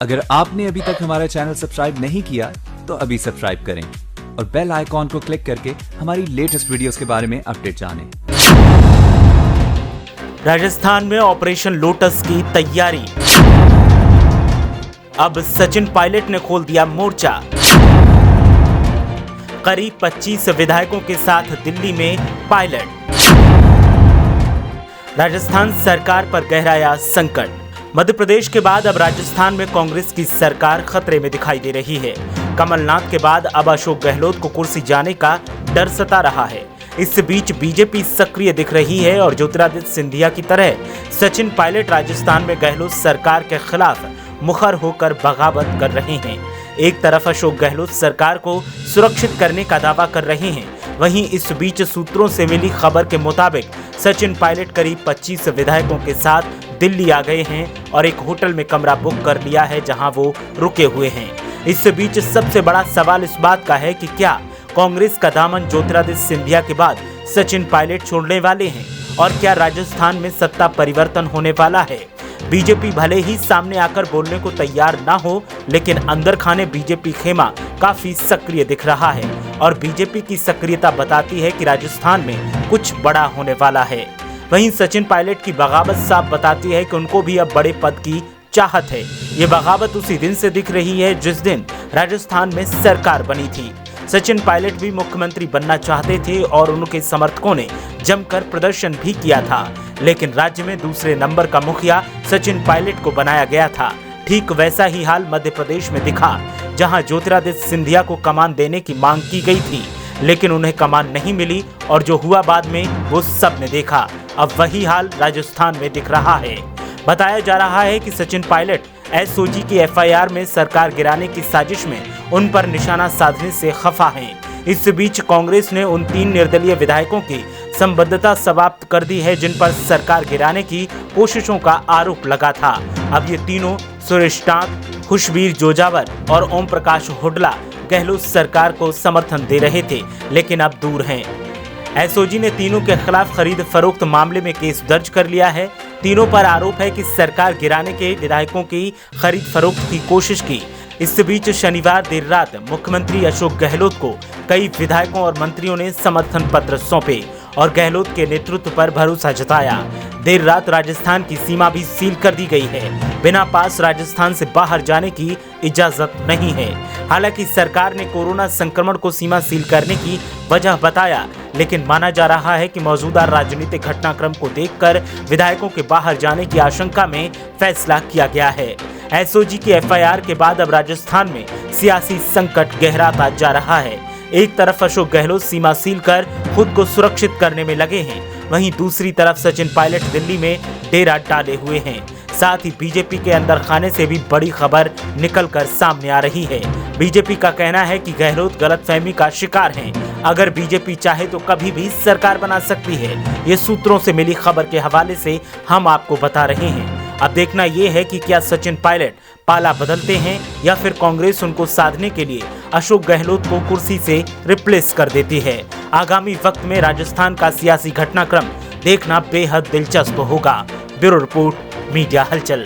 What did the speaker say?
अगर आपने अभी तक हमारा चैनल सब्सक्राइब नहीं किया तो अभी सब्सक्राइब करें और बेल आइकॉन को क्लिक करके हमारी लेटेस्ट वीडियोस के बारे में अपडेट जानें। राजस्थान में ऑपरेशन लोटस की तैयारी। अब सचिन पायलट ने खोल दिया मोर्चा। करीब 25 विधायकों के साथ दिल्ली में पायलट। राजस्थान सरकार पर गहराया संकट। मध्य प्रदेश के बाद अब राजस्थान में कांग्रेस की सरकार खतरे में दिखाई दे रही है। कमलनाथ के बाद अब अशोक गहलोत को कुर्सी जाने का डर सता रहा है। इस बीच बीजेपी सक्रिय दिख रही है और ज्योतिरादित्य सिंधिया की तरह सचिन पायलट राजस्थान में गहलोत सरकार के खिलाफ मुखर होकर बगावत कर रहे हैं। एक तरफ अशोक गहलोत सरकार को सुरक्षित करने का दावा कर रहे हैं, वहीं इस बीच सूत्रों से मिली खबर के मुताबिक सचिन पायलट करीब 25 विधायकों के साथ दिल्ली आ गए हैं और एक होटल में कमरा बुक कर लिया है जहां वो रुके हुए हैं। इस बीच सबसे बड़ा सवाल इस बात का है कि क्या कांग्रेस का दामन ज्योतिरादित्य सिंधिया के बाद सचिन पायलट छोड़ने वाले हैं और क्या राजस्थान में सत्ता परिवर्तन होने वाला है। बीजेपी भले ही सामने आकर बोलने को तैयार ना हो, लेकिन अंदर खाने बीजेपी खेमा काफी सक्रिय दिख रहा है और बीजेपी की सक्रियता बताती है कि राजस्थान में कुछ बड़ा होने वाला है। वहीं सचिन पायलट की बगावत साफ बताती है कि उनको भी अब बड़े पद की चाहत है। ये बगावत उसी दिन से दिख रही है जिस दिन राजस्थान में सरकार बनी थी। सचिन पायलट भी मुख्यमंत्री बनना चाहते थे और उनके समर्थकों ने जमकर प्रदर्शन भी किया था, लेकिन राज्य में दूसरे नंबर का मुखिया सचिन पायलट को बनाया गया था। ठीक वैसा ही हाल मध्य प्रदेश में दिखा, जहां ज्योतिरादित्य सिंधिया को कमान देने की मांग की गई थी, लेकिन उन्हें कमान नहीं मिली और जो हुआ बाद में वो सब ने देखा। अब वही हाल राजस्थान में दिख रहा है। बताया जा रहा है कि सचिन पायलट एसओजी की एफआईआर में सरकार गिराने की साजिश में उन पर निशाना साधने से खफा हैं। इस बीच कांग्रेस ने उन 3 निर्दलीय विधायकों की संबद्धता समाप्त कर दी है जिन पर सरकार गिराने की कोशिशों का आरोप लगा था। अब ये तीनों सुरेश टांक, खुशबीर जोजावर और ओम प्रकाश हुड्डा गहलोत सरकार को समर्थन दे रहे थे, लेकिन अब दूर हैं। एसओजी ने तीनों के खिलाफ खरीद फरोख्त मामले में केस दर्ज कर लिया है। तीनों पर आरोप है कि सरकार गिराने के विधायकों की खरीद फरोख्त की कोशिश की। इस बीच शनिवार देर रात मुख्यमंत्री अशोक गहलोत को कई विधायकों और मंत्रियों ने समर्थन पत्र सौंपे और गहलोत के नेतृत्व पर भरोसा जताया। देर रात राजस्थान की सीमा भी सील कर दी गई है। बिना पास राजस्थान से बाहर जाने की इजाजत नहीं है। हालांकि सरकार ने कोरोना संक्रमण को सीमा सील करने की वजह बताया, लेकिन माना जा रहा है कि मौजूदा राजनीतिक घटनाक्रम को देखकर विधायकों के बाहर जाने की आशंका में फैसला किया गया है। एसओजी की एफआईआर के बाद अब राजस्थान में सियासी संकट गहराता जा रहा है। एक तरफ अशोक गहलोत सीमा सील कर खुद को सुरक्षित करने में लगे हैं, वहीं दूसरी तरफ सचिन पायलट दिल्ली में डेरा डाले हुए हैं। साथ ही बीजेपी के अंदर खाने से भी बड़ी खबर निकलकर सामने आ रही है। बीजेपी का कहना है कि गहलोत गलतफहमी का शिकार हैं। अगर बीजेपी चाहे तो कभी भी सरकार बना सकती है। ये सूत्रों से मिली खबर के हवाले से हम आपको बता रहे हैं। अब देखना ये है कि क्या सचिन पायलट पाला बदलते हैं या फिर कांग्रेस उनको साधने के लिए अशोक गहलोत को कुर्सी से रिप्लेस कर देती है। आगामी वक्त में राजस्थान का सियासी घटनाक्रम देखना बेहद दिलचस्प होगा। ब्यूरो रिपोर्ट, मीडिया हलचल।